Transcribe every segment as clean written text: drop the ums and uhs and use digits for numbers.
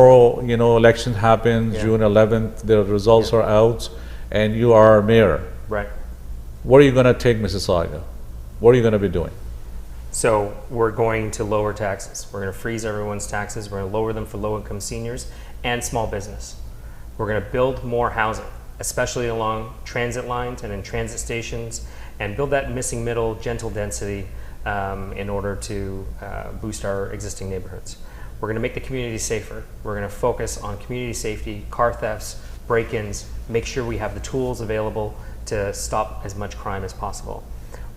election happens, Yeah. June 11th, the results are out, and you are mayor. Right. Where are you going to take Mississauga? What are you going to be doing? So we're going to lower taxes. We're going to freeze everyone's taxes. We're going to lower them for low-income seniors and small business. We're going to build more housing, especially along transit lines and in transit stations, and build that missing middle, gentle density in order to boost our existing neighborhoods. We're going to make the community safer. We're going to focus on community safety, car thefts, break-ins, make sure we have the tools available to stop as much crime as possible.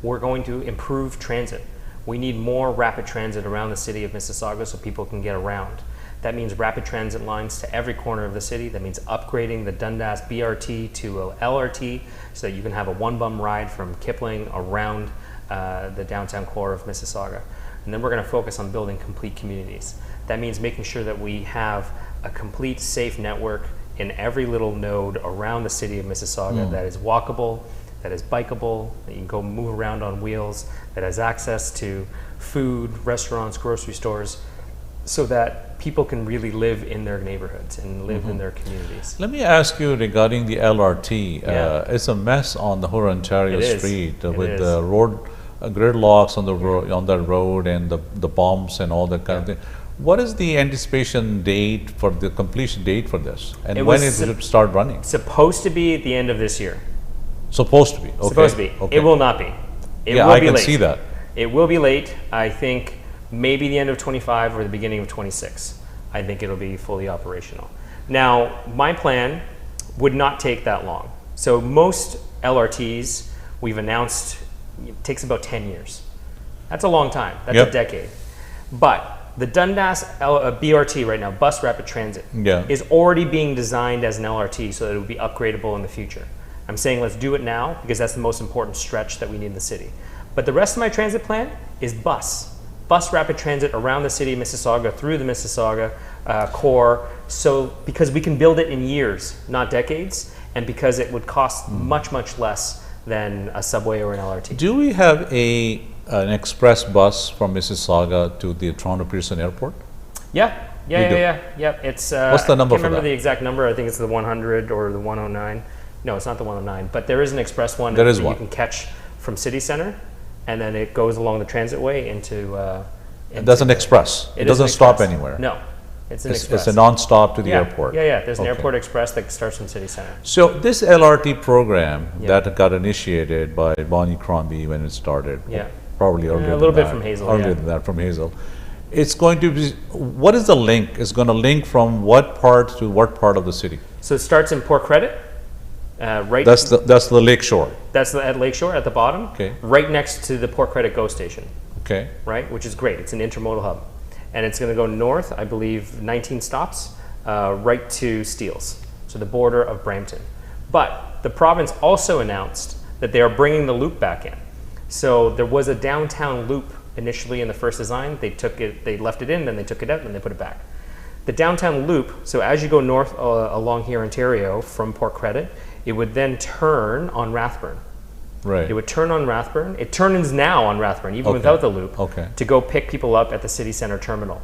We're going to improve transit. We need more rapid transit around the city of Mississauga so people can get around. That means rapid transit lines to every corner of the city. That means upgrading the Dundas BRT to a LRT so that you can have a one-bum ride from Kipling around the downtown core of Mississauga. And then we're going to focus on building complete communities. That means making sure that we have a complete safe network in every little node around the city of Mississauga that is walkable, that is bikeable, that you can go move around on wheels, that has access to food, restaurants, grocery stores, so that people can really live in their neighborhoods and live in their communities. Let me ask you regarding the LRT. Yeah. It's a mess on the Ontario It is. Street It with is. the road gridlocks on the on that road and the bumps and all that kind of thing. What is the anticipation date for the completion date for this, and when it should start running? Supposed to be at the end of this year. Supposed to be. Okay. Supposed to be. Okay. It will not be. It Yeah, will I be can late. see that. It will be late. I think maybe the end of 25 or the beginning of 26. I think it'll be fully operational. Now, my plan would not take that long. So most LRTs we've announced it takes about 10 years. That's a long time. That's Yep. a decade. But the Dundas BRT right now, Bus Rapid Transit, Yeah. is already being designed as an LRT so that it will be upgradable in the future. I'm saying let's do it now because that's the most important stretch that we need in the city. But the rest of my transit plan is bus rapid transit around the city of Mississauga, through the Mississauga core, so because we can build it in years, not decades, and because it would cost much, much less than a subway or an LRT. Do we have an express bus from Mississauga to the Toronto Pearson Airport? Yeah. do. It's What's the number I can't for remember that? the exact number. I think it's the 100 or the 109. No, it's not the 109, but there is an express one There is that one. you can catch from City Center, and then it goes along the transitway into That's an express. It is doesn't an stop express. anywhere. No, it's an It's express. a non-stop to the yeah. airport. Yeah. There's an Okay. airport express that starts from City Center. So this LRT program Yeah. that got initiated by Bonnie Crombie when it started, Yeah. probably earlier a little than bit that, from Hazel, earlier yeah. than that from Hazel. It's going to be, what is the link? It's going to link from what part to what part of the city? So it starts in Port Credit, right. That's the lake shore. That's at Lakeshore at the bottom. Okay. Right next to the Port Credit GO station. Okay. Right, which is great. It's an intermodal hub, and it's going to go north. I believe 19 stops, right to Steeles, so the border of Brampton. But the province also announced that they are bringing the loop back in. So there was a downtown loop initially in the first design. They left it in, then they took it out, and then they put it back. The downtown loop. So as you go north along here, Ontario, from Port Credit, it would then turn on Rathburn. Right. It would turn on Rathburn. It turns now on Rathburn, even Okay. without the loop, Okay. to go pick people up at the city center terminal.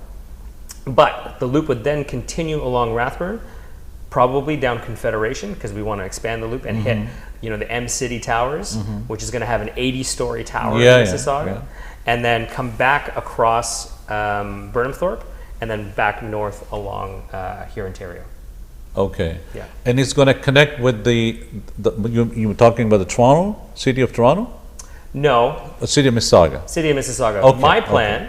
But the loop would then continue along Rathburn, probably down Confederation, because we want to expand the loop and hit, the M City Towers, which is going to have an 80-story tower Yeah, in yeah, Mississauga, yeah. and then come back across Burnhamthorpe, and then back north along here, Ontario. Okay. Yeah. And it's going to connect with you were talking about the Toronto, city of Toronto? No, City of Mississauga. City of Mississauga. Okay, My plan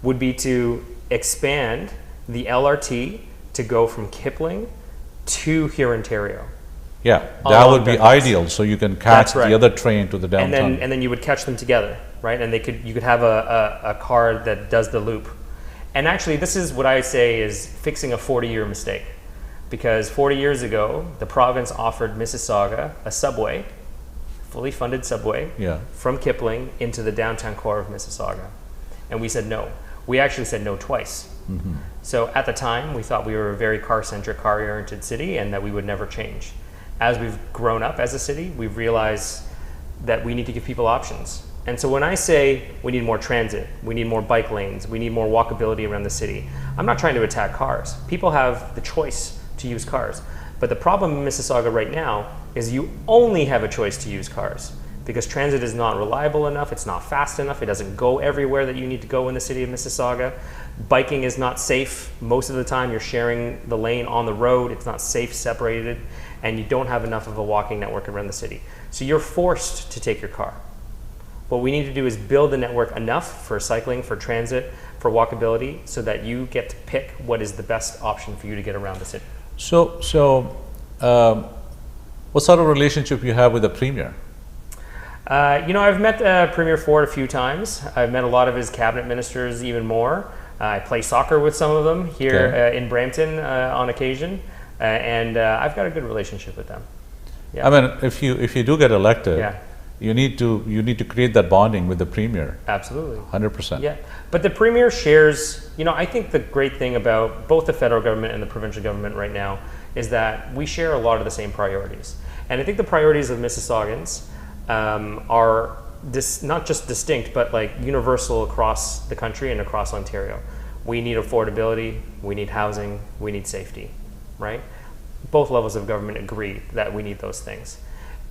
would be to expand the LRT to go from Kipling to here, Ontario. Yeah, that Along would be Dundas. ideal, so you can catch That's right. the other train to the And downtown. then you would catch them together, right? And you could have a car that does the loop. And actually, this is what I say is fixing a 40-year mistake. Because 40 years ago, the province offered Mississauga a subway, fully funded subway, Yeah. from Kipling into the downtown core of Mississauga. And we said no. We actually said no twice. So at the time, we thought we were a very car-centric, car-oriented city and that we would never change. As we've grown up as a city, we've realized that we need to give people options. And so when I say we need more transit, we need more bike lanes, we need more walkability around the city, I'm not trying to attack cars. People have the choice to use cars. But the problem in Mississauga right now is you only have a choice to use cars because transit is not reliable enough, it's not fast enough, it doesn't go everywhere that you need to go in the city of Mississauga. Biking is not safe. Most of the time you're sharing the lane on the road, it's not safe, separated, and you don't have enough of a walking network around the city. So you're forced to take your car. What we need to do is build the network enough for cycling, for transit, for walkability, so that you get to pick what is the best option for you to get around the city. So, what sort of relationship you have with the Premier? I've met Premier Ford a few times. I've met a lot of his cabinet ministers even more. I play soccer with some of them here in Brampton on occasion, and I've got a good relationship with them. Yeah. I mean, if you do get elected, yeah. you need to create that bonding with the Premier. Absolutely. 100%. Yeah, but the Premier shares, I think the great thing about both the federal government and the provincial government right now is that we share a lot of the same priorities. And I think the priorities of Mississaugans are not just distinct, but like universal across the country and across Ontario. We need affordability, we need housing, we need safety, right? Both levels of government agree that we need those things.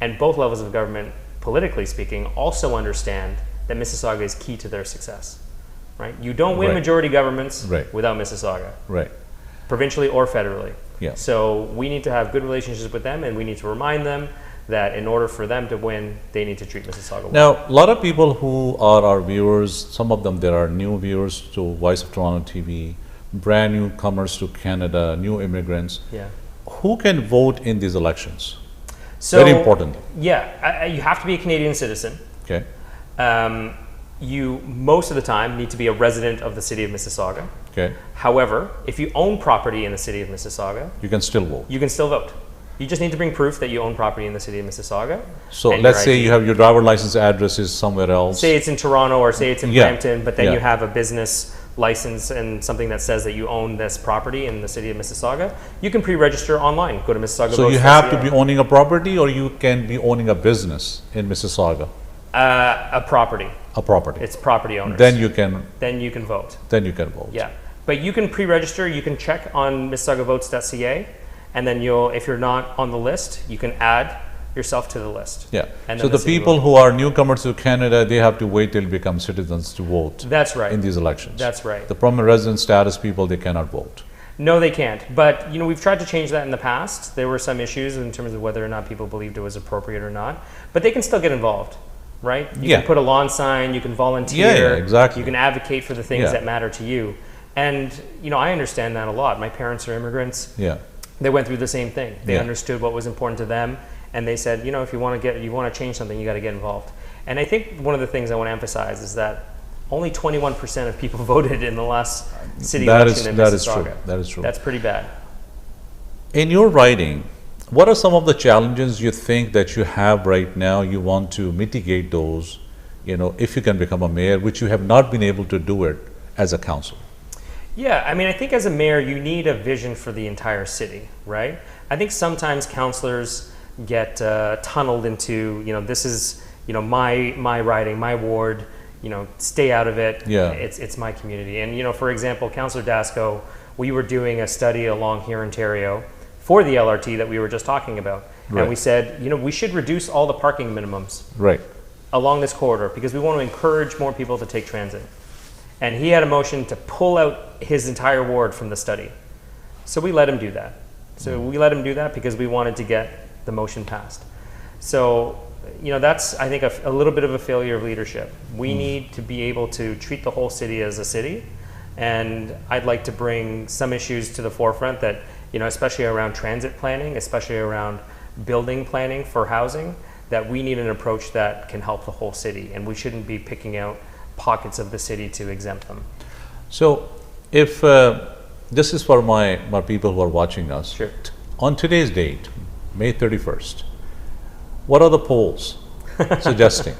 And both levels of government, politically speaking, also understand that Mississauga is key to their success, right? You don't win majority governments without Mississauga, provincially or federally. Yeah. So we need to have good relationships with them, and we need to remind them that in order for them to win, they need to treat Mississauga well. Now, a lot of people who are our viewers, some of them, there are new viewers to Voice of Toronto TV, brand newcomers to Canada, new immigrants. Yeah. Who can vote in these elections? So, very important. Yeah, you have to be a Canadian citizen. Okay. You, most of the time, need to be a resident of the city of Mississauga. Okay. However, if you own property in the city of Mississauga, you can still vote. You can still vote. You just need to bring proof that you own property in the city of Mississauga. So let's say you have your driver license address is somewhere else. Say it's in Toronto or say it's in Brampton, but then you have a business license and something that says that you own this property in the city of Mississauga. You can pre-register online. Go to Mississauga. So you have to be owning a property, or you can be owning a business in Mississauga? A property. A property. It's property owners. Then you can. Then you can vote. Then you can vote. Yeah, but you can pre-register. You can check on MississaugaVotes.ca. And then if you're not on the list, you can add yourself to the list. Yeah. And so the people who are newcomers to Canada, they have to wait till become citizens to vote. That's right. In these elections. That's right. The permanent resident status people, they cannot vote. No, they can't. But we've tried to change that in the past. There were some issues in terms of whether or not people believed it was appropriate or not. But they can still get involved, right? You can put a lawn sign. You can volunteer. Yeah, exactly. You can advocate for the things that matter to you. And I understand that a lot. My parents are immigrants. Yeah. They went through the same thing. They understood what was important to them, and they said, if you want to change something, you got to get involved. And I think one of the things I want to emphasize is that only 21% of people voted in the last city election in Mississauga. That is true. That is true. That's pretty bad. In your writing, what are some of the challenges you think that you have right now? You want to mitigate those, if you can become a mayor, which you have not been able to do it as a council. Yeah, I think as a mayor, you need a vision for the entire city, right? I think sometimes councillors get tunneled into, this is, my riding, my ward, stay out of it. Yeah. It's my community. And, for example, Councillor Dasco, we were doing a study along here in Ontario for the LRT that we were just talking about. Right. And we said, we should reduce all the parking minimums along this corridor because we want to encourage more people to take transit. And he had a motion to pull out his entire ward from the study. So we let him do that. We let him do that because we wanted to get the motion passed. So, that's, I think, a little bit of a failure of leadership. We need to be able to treat the whole city as a city. And I'd like to bring some issues to the forefront that, especially around transit planning, especially around building planning for housing, that we need an approach that can help the whole city. And we shouldn't be picking out pockets of the city to exempt them. So if this is for my people who are watching us, sure. On today's date, May 31st, what are the polls suggesting?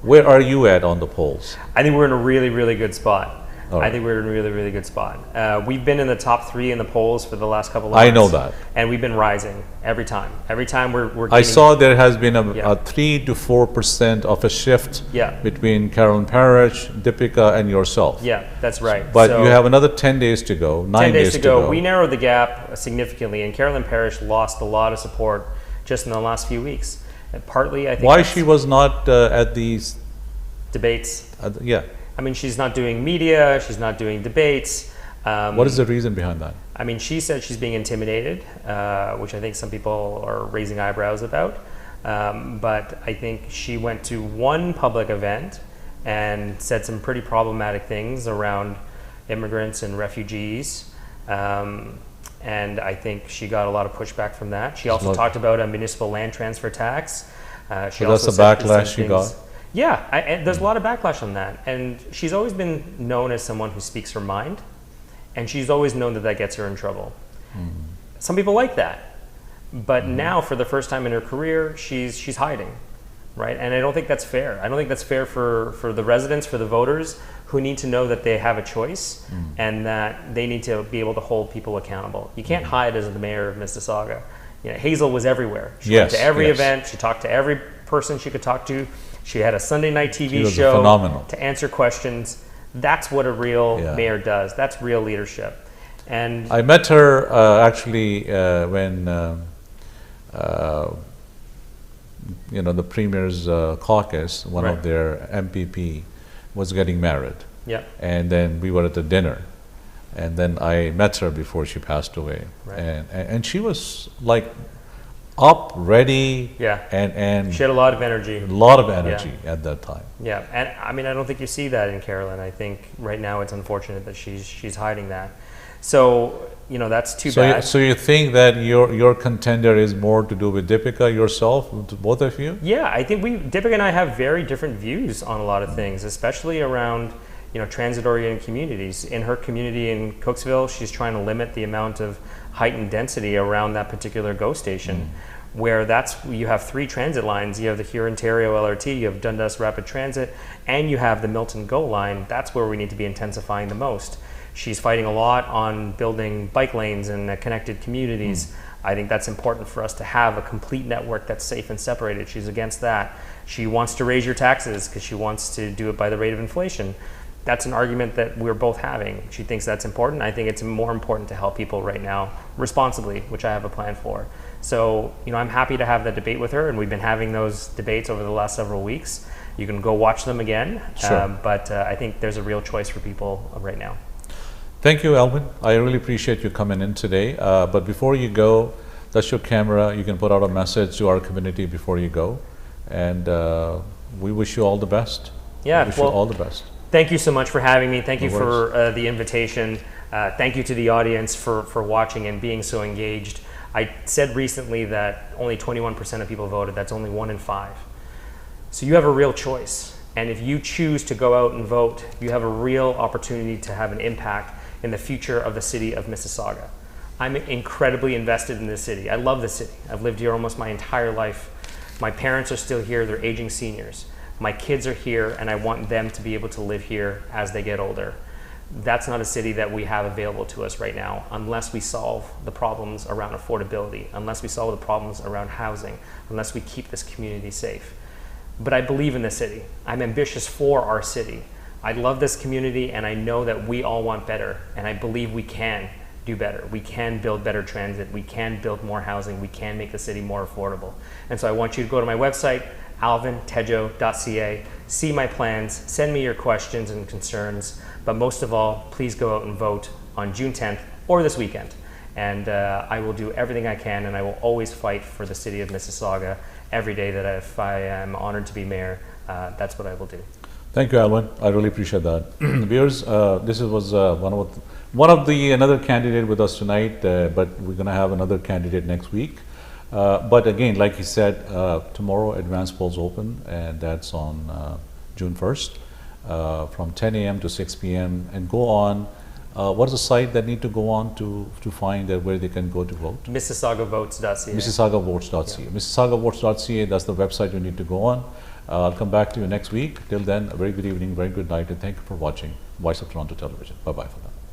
Where are you at on the polls? I think we're in a really, really good spot. All right. I think we're in a really, really good spot. We've been in the top 3 in the polls for the last couple of I months. know that. And we've been rising every time. Every time we're I gaining, saw there has been Yeah. a 3 to 4% of a shift Yeah. between Carolyn Parrish, Deepika, and yourself. Yeah, that's right. But So, you have another 10 days to go, 9 10 days to go. go. We narrowed the gap significantly, and Carolyn Parrish lost a lot of support just in the last few weeks. And partly, I think, Why that's she was not at these, debates. yeah. I mean, she's not doing media. She's not doing debates. What is the reason behind that? I mean, she said she's being intimidated, which I think some people are raising eyebrows about. But I think she went to one public event and said some pretty problematic things around immigrants and refugees. And I think she got a lot of pushback from that. She also talked about a municipal land transfer tax. She So that's the said backlash some she got? Yeah, and there's a lot of backlash on that. And she's always been known as someone who speaks her mind. And she's always known that that gets her in trouble. Some people like that. But now, for the first time in her career, she's hiding, right? And I don't think that's fair. I don't think that's fair for the residents, for the voters, who need to know that they have a choice and that they need to be able to hold people accountable. You can't hide as the mayor of Mississauga. You know, Hazel was everywhere. She went to every event. She talked to every person she could talk to. She had a Sunday night TV show phenomenal. to answer questions. That's what a real Yeah. mayor does. That's real leadership. And I met her actually when the Premier's caucus, one Right. of their MPP was getting married. yeah, And then we were at a dinner. And then I met her before she passed away. Right. And she was like up, ready, Yeah. and she had a lot of energy. a lot of energy at that time. Yeah, and I mean, I don't think you see that in Carolyn. I think right now it's unfortunate that she's hiding that. So, you know, that's too bad. So you think that your contender is more to do with Deepika, yourself, both of you? Yeah, I think Deepika and I have very different views on a lot of things, especially around, you know, transit-oriented communities. In her community in Cooksville, she's trying to limit the amount of heightened density around that particular GO station, where you have 3 transit lines. You have the Hurontario LRT, you have Dundas Rapid Transit, and you have the Milton GO line. That's where we need to be intensifying the most. She's fighting a lot on building bike lanes and connected communities. I think that's important for us to have a complete network that's safe and separated. She's against that. She wants to raise your taxes because she wants to do it by the rate of inflation. That's an argument that we're both having. She thinks that's important. I think it's more important to help people right now responsibly, which I have a plan for. So, you know, I'm happy to have that debate with her, and we've been having those debates over the last several weeks. You can go watch them again, Sure. but I think there's a real choice for people right now. Thank you, Alvin. I really appreciate you coming in today. But before you go, that's your camera. You can put out a message to our community before you go. And we wish you all the best. Yeah, wish you all the best. Thank you so much for having me. Thank you No for the invitation. Thank you to the audience for watching and being so engaged. I said recently that only 21% of people voted. That's only 1 in 5. So you have a real choice. And if you choose to go out and vote, you have a real opportunity to have an impact in the future of the city of Mississauga. I'm incredibly invested in this city. I love the city. I've lived here almost my entire life. My parents are still here. They're aging seniors. My kids are here, and I want them to be able to live here as they get older. That's not a city that we have available to us right now unless we solve the problems around affordability, unless we solve the problems around housing, unless we keep this community safe. But I believe in the city. I'm ambitious for our city. I love this community, and I know that we all want better, and I believe we can do better. We can build better transit. We can build more housing. We can make the city more affordable. And so I want you to go to my website, alvintejo.ca, see my plans, send me your questions and concerns, but most of all, please go out and vote on June 10th or this weekend. And I will do everything I can, and I will always fight for the city of Mississauga every day that if I am honored to be mayor, that's what I will do. Thank you, Alvin. I really appreciate that. Viewers, this was another candidate with us tonight, but we're going to have another candidate next week. But again, like he said, tomorrow advance polls open, and that's on June 1st from 10 a.m. to 6 p.m. and go on. What is the site that need to go on to find that where they can go to vote? MississaugaVotes.ca. MississaugaVotes.ca. Yeah. MississaugaVotes.ca, that's the website you need to go on. I'll come back to you next week. Till then, a very good evening, very good night, and thank you for watching Voice of Toronto Television. Bye bye for now.